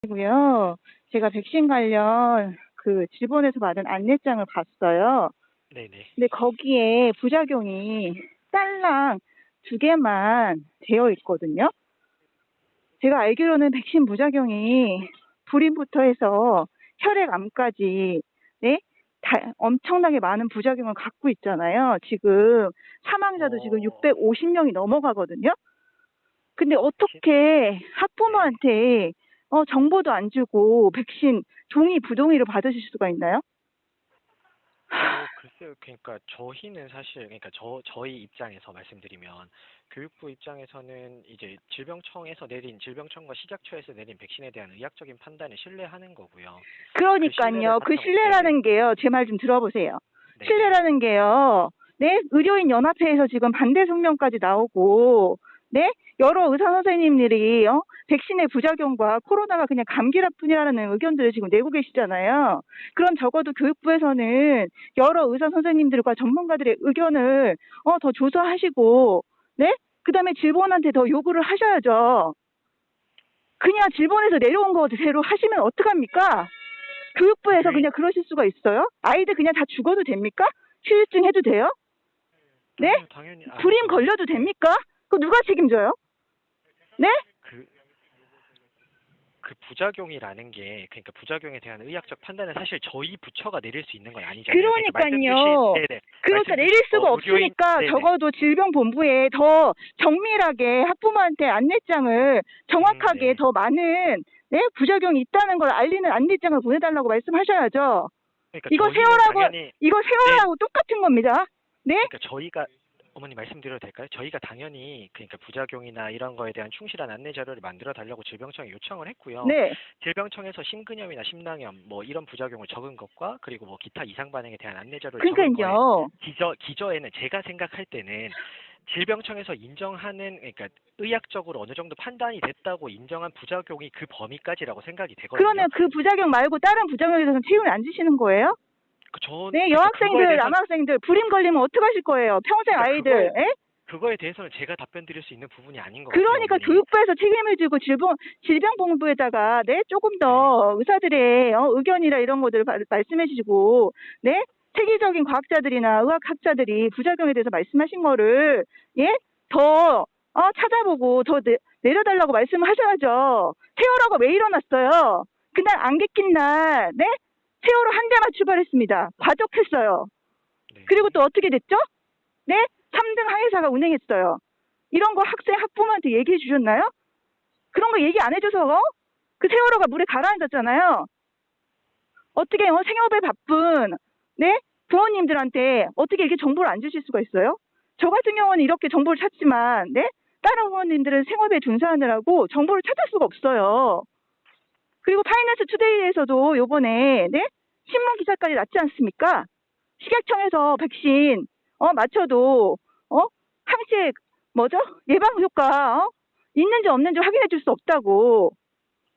고요. 제가 백신 관련 그 질본에서 받은 안내장을 봤어요. 네네. 근데 거기에 부작용이 딸랑 2개만 되어 있거든요. 제가 알기로는 백신 부작용이 불임부터 해서 혈액암까지 네? 엄청나게 많은 부작용을 갖고 있잖아요. 지금 사망자도 지금 650명이 넘어가거든요. 근데 백신? 어떻게 네. 학부모한테 정보도 안 주고 백신 종이 부동의를 받으실 수가 있나요? 글쎄요. 그러니까 저희는 사실, 그러니까 저희 입장에서 말씀드리면, 교육부 입장에서는 이제 질병청과 식약처에서 내린 백신에 대한 의학적인 판단을 신뢰하는 거고요. 그 신뢰를 그러니까요. 그 바탕으로, 네네. 신뢰라는 게요. 제 말 좀 들어보세요. 네네. 신뢰라는 게요. 네? 의료인 연합회에서 지금 반대 성명까지 나오고, 네? 여러 의사 선생님들이 백신의 부작용과 코로나가 그냥 감기라 뿐이라는 의견들을 지금 내고 계시잖아요. 그럼 적어도 교육부에서는 여러 의사 선생님들과 전문가들의 의견을 더 조사하시고, 네? 그다음에 질본한테 더 요구를 하셔야죠. 그냥 질본에서 내려온 거대로 하시면 어떡합니까? 교육부에서 의료인, 그냥 그러실 수가 있어요? 아이들 그냥 다 죽어도 됩니까? 휴유증 해도 돼요? 네? 아니요, 당연히 불임 아니죠. 걸려도 네. 됩니까? 그거 누가 책임져요? 네? 그, 그 부작용이라는 게, 그러니까 부작용에 대한 의학적 판단은 사실 저희 부처가 내릴 수 있는 건 아니잖아요. 그러니까 그러니까요. 네네. 그러니까 말씀 내릴 주신 수가 의료인, 없으니까 네네. 적어도 질병본부에 더 정밀하게 학부모한테 안내장을 정확하게 네. 더 많은 네? 부작용이 있다는 걸 알리는 안내장을 보내달라고 말씀하셔야죠. 그러니까 이거 저희는 세월하고 당연히, 이거 네, 세월하고 똑같은 겁니다. 네? 그러니까 저희가, 어머니 말씀드려도 될까요? 저희가 당연히 그러니까 부작용이나 이런 거에 대한 충실한 안내 자료를 만들어 달라고 질병청에 요청을 했고요. 네. 질병청에서 심근염이나 심낭염 뭐 이런 부작용을 적은 것과 그리고 뭐 기타 이상 반응에 대한 안내 자료를 적은 거에 그러니까요. 기저에는 제가 생각할 때는 질병청에서 인정하는, 그러니까 의학적으로 어느 정도 판단이 됐다고 인정한 부작용이 그 범위까지라고 생각이 되거든요. 그러면 그 부작용 말고 다른 부작용에 대해서는 책임을 안 지시는 거예요? 네, 그러니까 여학생들, 남학생들 불임 걸리면 어떡하실 거예요? 평생 그러니까 아이들, 에? 그거에 대해서는 제가 답변 드릴 수 있는 부분이 아닌 것 같아요, 그러니까 어머니. 교육부에서 책임을 지고 질병본부에다가 네 조금 네. 더 의사들의 의견이나 이런 것들을 말씀해 주시고 네 세계적인 과학자들이나 의학학자들이 부작용에 대해서 말씀하신 거를 더 찾아보고 더 내려달라고 말씀하셔야죠. 세월호가 왜 일어났어요? 그날 안개 낀 날, 네? 세월호 한 대만 출발했습니다. 과적했어요. 네. 그리고 또 어떻게 됐죠? 네? 3등 항해사가 운행했어요. 이런 거 학부모한테 얘기해 주셨나요? 그런 거 얘기 안 해줘서 그 세월호가 물에 가라앉았잖아요. 어떻게 생업에 바쁜 네 부모님들한테 어떻게 이렇게 정보를 안 주실 수가 있어요? 저 같은 경우는 이렇게 정보를 찾지만 네 다른 부모님들은 생업에 종사하느라고 정보를 찾을 수가 없어요. 그리고 파이낸스 투데이에서도 요번에 네 신문 기사까지 났지 않습니까? 식약청에서 백신 맞춰도 항체 뭐죠? 예방 효과 있는지 없는지 확인해 줄 수 없다고.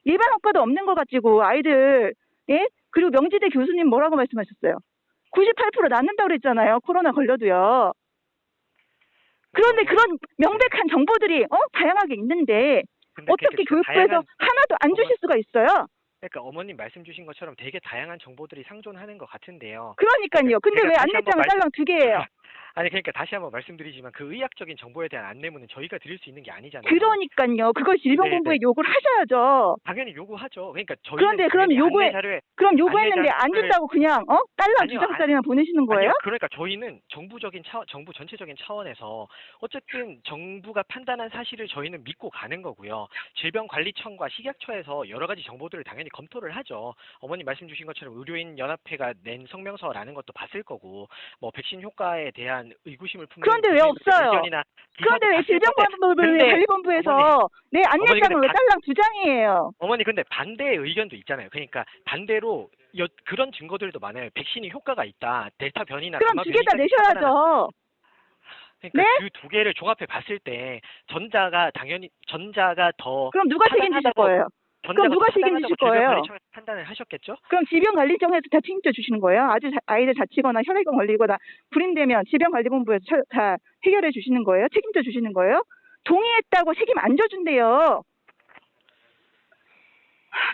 예방 효과도 없는 거 가지고 아이들 예? 그리고 명지대 교수님 뭐라고 말씀하셨어요? 98% 낫는다고 그랬잖아요. 코로나 걸려도요. 근데 그런데 어머니, 그런 네. 명백한 정보들이 다양하게 있는데 근데 그러니까 어떻게 그 교육부에서 다양한 하나도 안 어머 주실 수가 있어요? 그러니까 어머님 말씀 주신 것처럼 되게 다양한 정보들이 상존하는 것 같은데요. 그러니까 그러니까요. 근데 제가 왜 다시 한번 안내장을 딸랑 2개예요? 아니 그러니까 다시 한번 말씀드리지만 그 의학적인 정보에 대한 안내문은 저희가 드릴 수 있는 게 아니잖아요. 그러니까요. 그걸 질병본부에 네네. 요구를 하셔야죠. 당연히 요구하죠. 그러니까 저희는 그런데 그럼 당연히 그럼 안내 요구했는데 안 자료를 준다고 그냥 딸랑 두 아니요, 장짜리만 보내시는 거예요? 아니요. 그러니까 저희는 정부 전체적인 차원에서 어쨌든 정부가 판단한 사실을 저희는 믿고 가는 거고요. 질병관리청과 식약처에서 여러 가지 정보들을 당연히 검토를 하죠. 어머니 말씀 주신 것처럼 의료인 연합회가 낸 성명서라는 것도 봤을 거고, 뭐 백신 효과에 대한 의구심을 품는 그런데 왜 국민들의 없어요? 의견이나 그런데 기사도 왜 봤을 건데, 근데 어머니, 질병관리본부에서 내 어머니 근데 안내장은 왜 딸랑 2장이에요? 어머니 근데 반대의 의견도 있잖아요. 그러니까 반대로 그런 증거들도 많아요. 백신이 효과가 있다. 델타 변이나 그럼 가마 2개 다 변이까지 차단하는. 내셔야죠. 그러니까 네? 그 두 개를 종합해 봤을 때 전자가 더 그럼 누가 책임지실 타당하다고 거예요? 그럼 누가 책임지실 거예요? 질병관리청에서 판단을 하셨겠죠? 그럼 질병관리청에서 다 책임져 주시는 거예요? 아이들 다치거나 혈액염 걸리거나 불임되면 질병관리본부에서 다 해결해 주시는 거예요? 책임져 주시는 거예요? 동의했다고 책임 안 져준대요.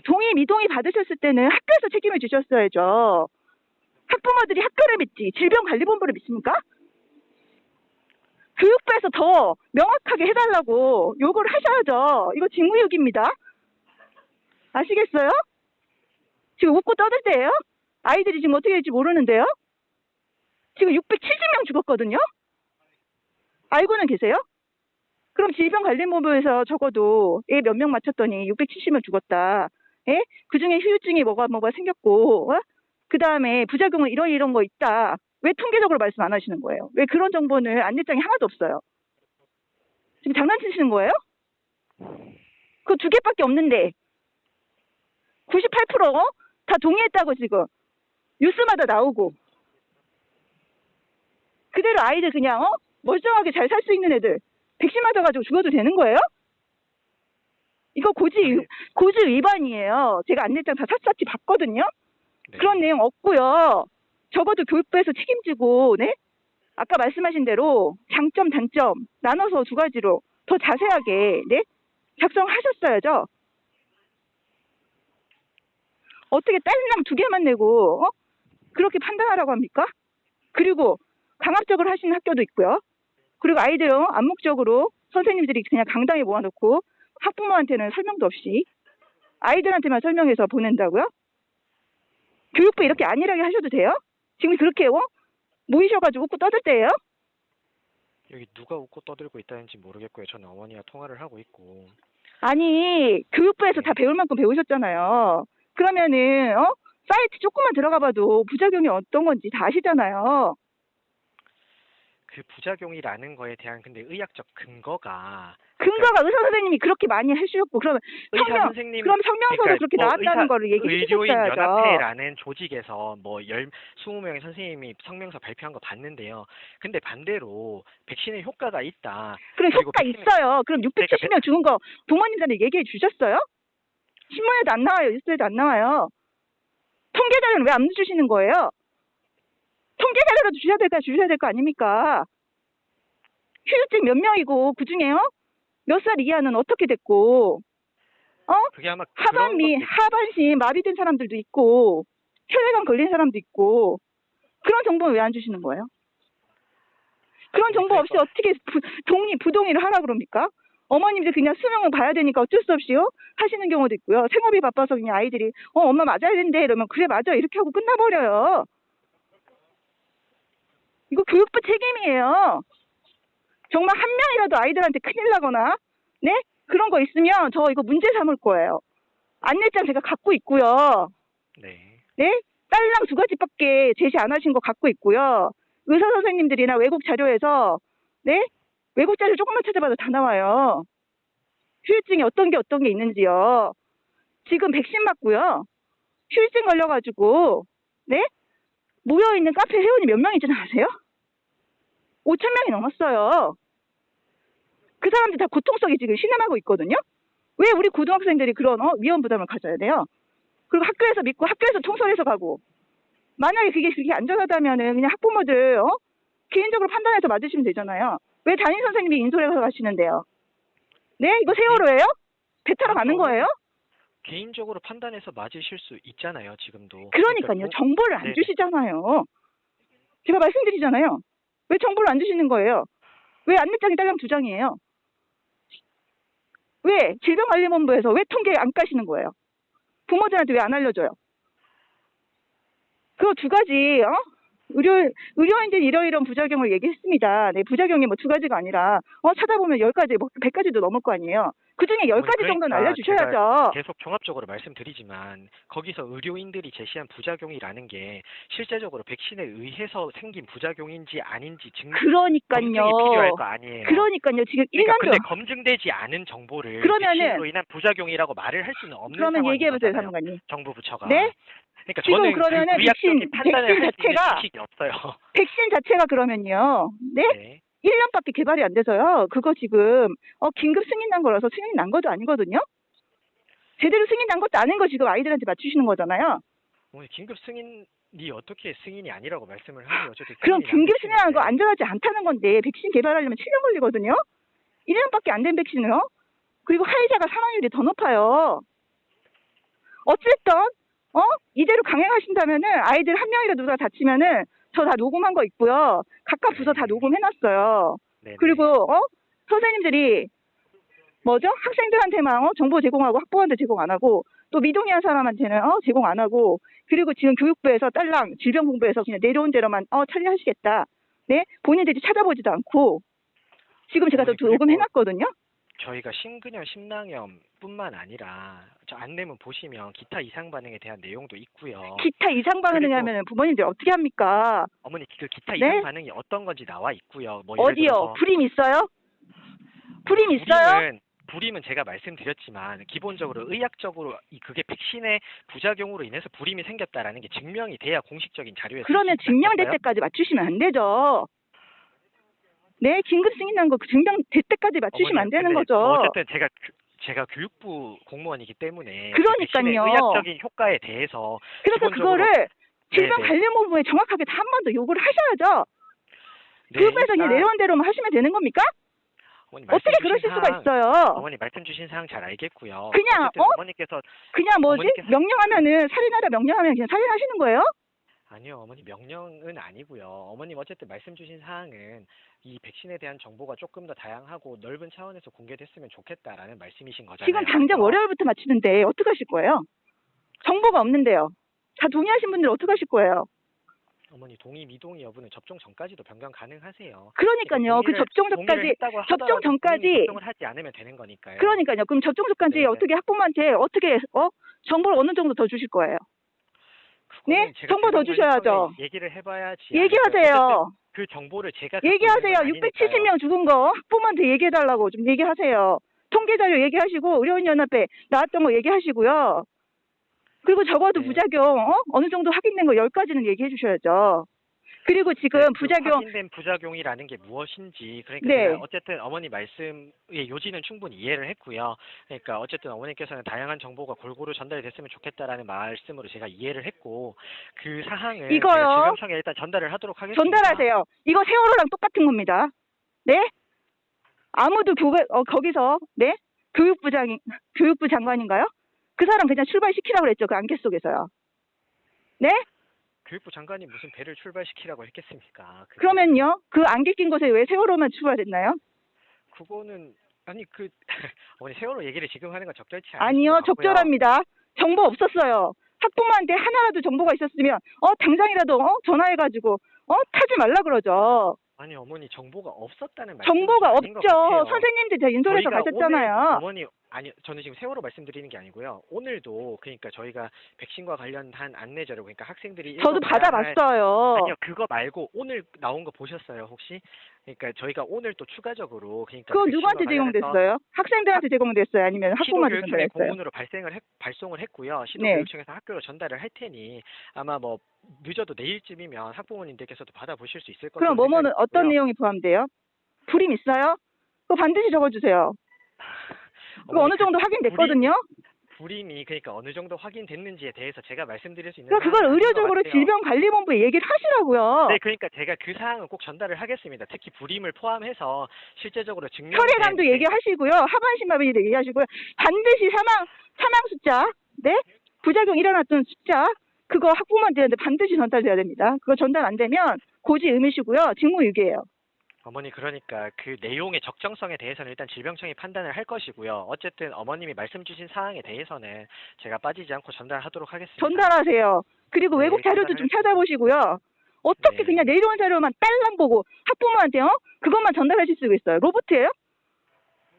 동의, 미동의 받으셨을 때는 학교에서 책임을 지셨어야죠. 학부모들이 학교를 믿지 질병관리본부를 믿습니까? 교육부에서 더 명확하게 해달라고 요구를 하셔야죠. 이거 직무유기입니다. 아시겠어요? 지금 웃고 떠들 때예요? 아이들이 지금 어떻게 될지 모르는데요? 지금 670명 죽었거든요? 알고는 계세요? 그럼 질병관리본부에서 적어도 애 몇 명 맞췄더니 670명 죽었다. 예? 그 중에 후유증이 뭐가 생겼고, 그 다음에 부작용은 이런 거 있다. 왜 통계적으로 말씀 안 하시는 거예요? 왜 그런 정보는 안내장에 하나도 없어요? 지금 장난치시는 거예요? 그거 2개밖에 없는데 98%다 동의했다고 지금 뉴스마다 나오고 그대로 아이들 그냥 멀쩡하게 잘 살 수 있는 애들 백신 맞아가지고 죽어도 되는 거예요? 이거 고지 위반이에요. 제가 안내장 다 샅샅이 봤거든요. 네. 그런 내용 없고요. 적어도 교육부에서 책임지고, 네? 아까 말씀하신 대로 장점, 단점 나눠서 2가지로 더 자세하게, 네? 작성하셨어야죠. 어떻게 딸랑 2개만 내고, 그렇게 판단하라고 합니까? 그리고 강압적으로 하시는 학교도 있고요. 그리고 아이들 암묵적으로 선생님들이 그냥 강당에 모아놓고 학부모한테는 설명도 없이 아이들한테만 설명해서 보낸다고요? 교육부 이렇게 안일하게 하셔도 돼요? 지금 그렇게 모이셔가지고 웃고 떠들 때예요? 여기 누가 웃고 떠들고 있다는지 모르겠고요. 저는 어머니와 통화를 하고 있고. 아니 교육부에서 다 배울 만큼 배우셨잖아요. 그러면은 사이트 조금만 들어가봐도 부작용이 어떤 건지 다 아시잖아요. 그 부작용이라는 거에 대한 근데 의학적 근거가 의사 선생님이 그렇게 많이 해주셨고 그럼 성명서도 그렇게 나왔다는 거를 얘기해 주셨어야죠. 의료인연합회라는 조직에서 20명의 선생님이 성명서 발표한 거 봤는데요. 근데 반대로 백신의 효과가 있다. 그럼 효과 있어요. 그럼 670명 죽은 거 부모님들한테 얘기해 주셨어요? 신문에도 안 나와요. 뉴스에도 안 나와요. 통계 자료는 왜 안 주시는 거예요? 통계 자료라도 주셔야 될 거 아닙니까? 휴유증 몇 명이고 그 중에요? 몇 살 이하는 어떻게 됐고, 그게 아마 하반신 마비된 사람들도 있고, 혈액암 걸린 사람도 있고, 그런 정보는 왜 안 주시는 거예요? 그런 정보 없이 어떻게 부동의를 하라 그럽니까? 어머님들 그냥 수능은 봐야 되니까 어쩔 수 없이요? 하시는 경우도 있고요. 생업이 바빠서 그냥 아이들이, 엄마 맞아야 된대. 이러면, 그래, 맞아. 이렇게 하고 끝나버려요. 이거 교육부 책임이에요. 정말 한 명이라도 아이들한테 큰일 나거나, 네? 그런 거 있으면 저 이거 문제 삼을 거예요. 안내장 제가 갖고 있고요. 네. 네? 딸랑 2가지밖에 제시 안 하신 거 갖고 있고요. 의사 선생님들이나 외국 자료에서, 네? 외국 자료 조금만 찾아봐도 다 나와요. 후유증이 어떤 게 있는지요. 지금 백신 맞고요. 후유증 걸려가지고, 네? 모여있는 카페 회원이 몇 명인지는 아세요? 5,000명이 넘었어요. 그 사람들 다 고통 속에 지금 신음하고 있거든요. 왜 우리 고등학생들이 그런 위험 부담을 가져야 돼요? 그리고 학교에서 믿고 학교에서 통솔해서 가고 만약에 그게 안전하다면은 그냥 학부모들 개인적으로 판단해서 맞으시면 되잖아요. 왜 담임 선생님이 인솔해서 가시는데요? 네? 이거 세월호예요? 배 타러 가는 거예요? 개인적으로 판단해서 맞으실 수 있잖아요. 지금도. 그러니까요. 정보를 안 주시잖아요. 제가 말씀드리잖아요. 왜 정보를 안 주시는 거예요? 왜 안내장이 딸랑 2장이에요? 왜 질병관리본부에서 왜 통계 안 까시는 거예요? 부모들한테 왜 안 알려줘요? 그거 2가지 의료인들 이런 부작용을 얘기했습니다. 네, 부작용이 2가지가 아니라 찾아보면 10가지, 100가지도 넘을 거 아니에요. 그 중에 10가지 정도는 알려주셔야죠. 계속 종합적으로 말씀드리지만 거기서 의료인들이 제시한 부작용이라는 게 실제적으로 백신에 의해서 생긴 부작용인지 아닌지 검증이 필요할 거 아니에요. 그러니까요. 지금 1년 근데 검증되지 않은 정보를 백신으로 인한 부작용이라고 말을 할 수는 없는 상황이잖아요. 그러면 얘기해보세요, 사무관님. 정부 부처가. 네? 그러니까 지금 저는 그러면은 의학적인 판단을 할 수 있는 자체가 지식이 없어요. 백신 자체가 그러면요. 네? 네. 1년밖에 개발이 안 돼서요. 그거 지금 긴급 승인 난 거라서 승인 난 것도 아니거든요. 제대로 승인 난 것도 아닌 거 지금 아이들한테 맞추시는 거잖아요. 긴급 승인이 어떻게 승인이 아니라고 말씀을 하면 어쨌든 그럼 긴급 승인하는 거 안전하지 않다는 건데 백신 개발하려면 7년 걸리거든요. 1년밖에 안 된 백신을요. 그리고 화이자가 사망률이 더 높아요. 어쨌든 이대로 강행하신다면은 아이들 한 명이라도 누가 다치면은 저 다 녹음한 거 있고요. 각각 부서 다 네. 녹음해놨어요. 네네. 그리고 선생님들이 뭐죠? 학생들한테만 정보 제공하고 학부모한테 제공 안 하고 또 미동의한 사람한테는 제공 안 하고 그리고 지금 교육부에서 딸랑 질병본부에서 그냥 내려온 대로만 처리하시겠다. 네? 본인들이 찾아보지도 않고 지금 제가 또 어머니, 그리고 녹음해놨거든요. 저희가 심근염, 심낭염뿐만 아니라 저 안내문 보시면 기타 이상 반응에 대한 내용도 있고요. 기타 이상 반응을 그리고 하면 부모님들 어떻게 합니까? 어머니 그 기타 네? 이상 반응이 어떤 건지 나와 있고요. 뭐 예를 어디요? 들어서 불임 있어요? 불임 있어요? 불임은 제가 말씀드렸지만 기본적으로 의학적으로 그게 백신의 부작용으로 인해서 불임이 생겼다라는 게 증명이 돼야 공식적인 자료에 그러면 증명될 때까지 맞추시면 안 되죠. 네, 긴급 승인 난 거 증명될 때까지 맞추시면 안 되는 거죠. 어쨌든 제가 교육부 공무원이기 때문에 그 백신의 그러니까요. 의학적인 효과에 대해서 그래서 기본적으로 그거를 질병 네네. 관련본부에 정확하게 한 번 더 요구를 하셔야죠. 네, 교육부에서 그냥 일단 내려온 대로만 하시면 되는 겁니까? 어머니 어떻게 말씀 그러실 주신 수가 사항, 있어요? 어머니 말씀 주신 사항 잘 알겠고요. 그냥 어쨌든 어머니께서 그냥 명령하면은 살인하라 명령하면 그냥 살인하시는 거예요? 아니요, 어머니 명령은 아니고요. 어머님 어쨌든 말씀 주신 사항은 이 백신에 대한 정보가 조금 더 다양하고 넓은 차원에서 공개됐으면 좋겠다라는 말씀이신 거잖아요. 지금 당장 그래서 월요일부터 맞추는데 어떻게 하실 거예요? 정보가 없는데요. 다 동의하신 분들 어떻게 하실 거예요? 어머니 동의 미동의 여부는 접종 전까지도 변경 가능하세요. 그러니까요. 그 접종 전까지 접종을 하지 않으면 되는 거니까요. 그러니까요. 그럼 접종 전까지 네네. 어떻게 학부모한테 어떻게 정보를 어느 정도 더 주실 거예요? 네? 제가 정보 더 주셔야죠. 얘기를 해봐야지. 얘기하세요. 그 정보를 제가 얘기하세요. 670명 죽은 거 학부모한테 얘기해달라고 좀 얘기하세요. 통계 자료 얘기하시고 의료인연합회 나왔던 거 얘기하시고요. 그리고 적어도 네. 부작용 어느 정도 확인된 거 10가지는 얘기해 주셔야죠. 그리고 지금 부작용 확인된 부작용이라는 게 무엇인지 그러니까 네. 제가 어쨌든 어머니 말씀의 요지는 충분히 이해를 했고요. 그러니까 어쨌든 어머니께서는 다양한 정보가 골고루 전달이 됐으면 좋겠다라는 말씀으로 제가 이해를 했고 그 사항을 이거요. 제가 질병청에 일단 전달을 하도록 하겠습니다. 전달하세요. 이거 세월호랑 똑같은 겁니다. 네? 아무도 거기서 네? 교육부 장관인가요? 그 사람 그냥 출발시키라고 그랬죠. 그 안개 속에서요. 네? 교육부 장관이 무슨 배를 출발시키라고 했겠습니까? 그러면요. 그 안개 낀 곳에 왜 세월호만 출발했나요? 그거는 아니 어머니 세월호 얘기를 지금 하는 건 적절치 않아요. 아니요. 적절합니다. 정보 없었어요. 학부모한테 하나라도 정보가 있었으면 당장이라도 전화해가지고 타지 말라 그러죠. 아니 어머니 정보가 없었다는 말씀 정보가 없죠. 선생님들 다 인솔해서 가셨잖아요. 어머니 아니 저는 지금 세월호 말씀드리는 게 아니고요. 오늘도 그러니까 저희가 백신과 관련한 안내 자료 그러니까 학생들이 저도 받아봤어요. 아니요 그거 말고 오늘 나온 거 보셨어요 혹시? 그러니까 저희가 오늘 또 추가적으로 그러니까 그거 누구한테 제공됐어요? 학생들한테 제공됐어요? 아니면 학부모한테 시도교육청에 전달했어요? 공문으로 발송을 했고요. 시도교육청에서 학교로 전달을 할 테니 아마 뭐 늦어도 내일쯤이면 학부모님들께서도 받아보실 수 있을 것으로 그럼 뭐뭐는 생각이 어떤 들고요. 내용이 포함돼요? 불임 있어요? 그거 반드시 적어주세요. 그거 어느 정도 확인됐거든요? 불임이 그러니까 어느 정도 확인됐는지에 대해서 제가 말씀드릴 수 있는 그러니까 그걸 사항은 아닌 것 의료적으로 같아요. 질병관리본부에 얘기를 하시라고요. 네, 그러니까 제가 그 사항은 꼭 전달을 하겠습니다. 특히 불임을 포함해서 실제적으로 증명 혈액암도 얘기하시고요. 하반신마비 얘기하시고요. 반드시 사망 숫자, 네? 부작용 일어났던 숫자, 그거 학부모한테 반드시 전달돼야 됩니다. 그거 전달 안 되면 고지 의미시고요. 직무유기예요. 어머니 그러니까 그 내용의 적정성에 대해서는 일단 질병청이 판단을 할 것이고요. 어쨌든 어머님이 말씀 주신 사항에 대해서는 제가 빠지지 않고 전달하도록 하겠습니다. 전달하세요. 그리고 네, 외국 자료도 좀 전달하겠습니다. 찾아보시고요. 어떻게 네. 그냥 내려온 자료만 딸랑 보고 학부모한테 그것만 전달하실 수가 있어요. 로봇이에요?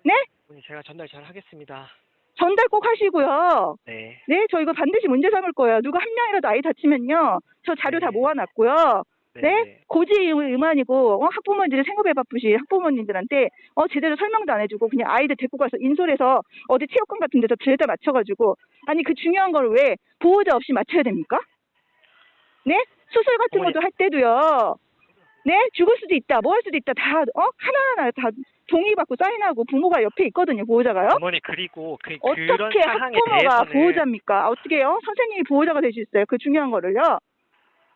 네? 어머니 제가 전달 잘 하겠습니다. 전달 꼭 하시고요. 네. 네, 저 이거 반드시 문제 삼을 거예요. 누가 한 명이라도 아이 다치면요. 저 자료 다 네. 모아놨고요. 네? 네. 고지 의만이고 학부모님들이 생업에 바쁘시 학부모님들한테 제대로 설명도 안 해주고 그냥 아이들 데리고 가서 인솔해서 어디 체육관 같은 데서 죄다 맞춰가지고 아니 그 중요한 걸 왜 보호자 없이 맞춰야 됩니까? 네? 수술 같은 어머니. 것도 할 때도요. 네? 죽을 수도 있다, 뭐 할 수도 있다, 다 하나하나 다 동의받고 사인하고 부모가 옆에 있거든요, 보호자가요. 어머니 그리고 그런 어떻게 사항에 학부모가 대해서는 보호자입니까? 어떻게요? 선생님이 보호자가 될 수 있어요? 그 중요한 거를요.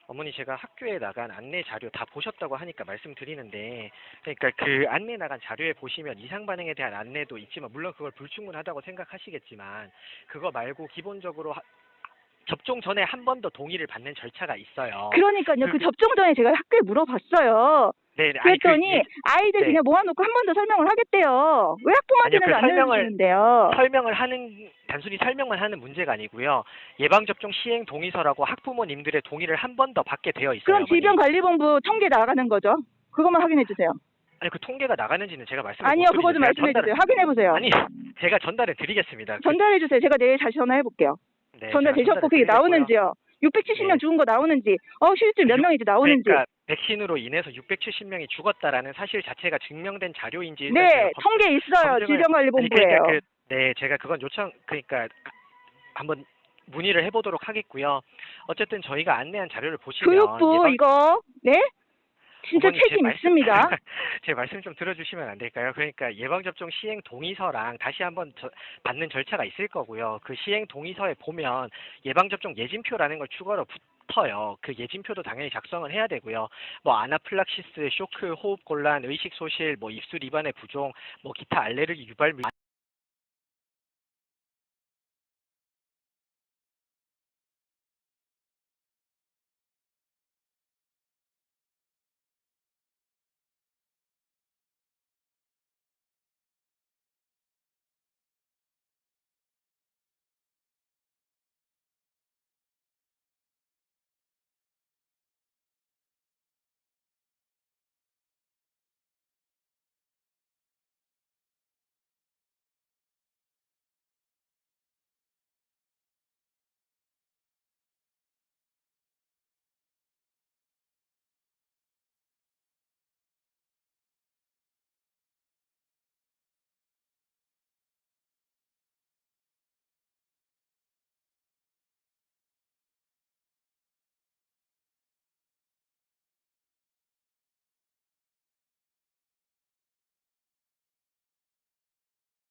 어머니 제가 학교에 나간 안내 자료 다 보셨다고 하니까 말씀드리는데 그러니까 그 안내 나간 자료에 보시면 이상 반응에 대한 안내도 있지만 물론 그걸 불충분하다고 생각하시겠지만 그거 말고 기본적으로 접종 전에 한 번 더 동의를 받는 절차가 있어요. 그러니까요. 그 접종 전에 제가 학교에 물어봤어요. 네, 아니 그랬더니 아이들 네. 그냥 모아놓고 한 번 더 설명을 하겠대요. 왜 아니요, 학부모한테는 그 안 설명을 알려주시는데요? 단순히 설명만 하는 문제가 아니고요. 예방접종 시행 동의서라고 학부모님들의 동의를 한 번 더 받게 되어 있어요. 그럼 어머니. 질병관리본부 통계 나가는 거죠. 그것만 확인해 주세요. 아니 그 통계가 나가는지는 제가 말씀을 아니요, 못 드리죠. 그거 좀 제가 말씀해 주세요. 확인해 보세요. 아니 제가 전달해 드리겠습니다. 전달해 주세요. 제가 내일 다시 전화해 볼게요. 네, 전달되셨고 그게 드리겠고요. 나오는지요. 670명 네. 죽은 거 나오는지, 실제 몇 명인지 나오는지. 그러니까 백신으로 인해서 670명이 죽었다라는 사실 자체가 증명된 자료인지 일단 네, 제가 통계 있어요. 검증을- 질병관리본부예요. 그러니까 네, 제가 그건 그러니까 한번 문의를 해보도록 하겠고요. 어쨌든 저희가 안내한 자료를 보시면 교육부 이거 네? 진짜 어머니, 제 책임 말씀- 있습니다. 제 말씀 좀 들어주시면 안 될까요? 그러니까 예방접종 시행 동의서랑 다시 한번 받는 절차가 있을 거고요. 그 시행 동의서에 보면 예방접종 예진표라는 걸 추가로 붙어요. 그 예진표도 당연히 작성을 해야 되고요. 뭐 아나플락시스, 쇼크, 호흡곤란, 의식소실, 뭐 입술 입안의 부종, 뭐 기타 알레르기 유발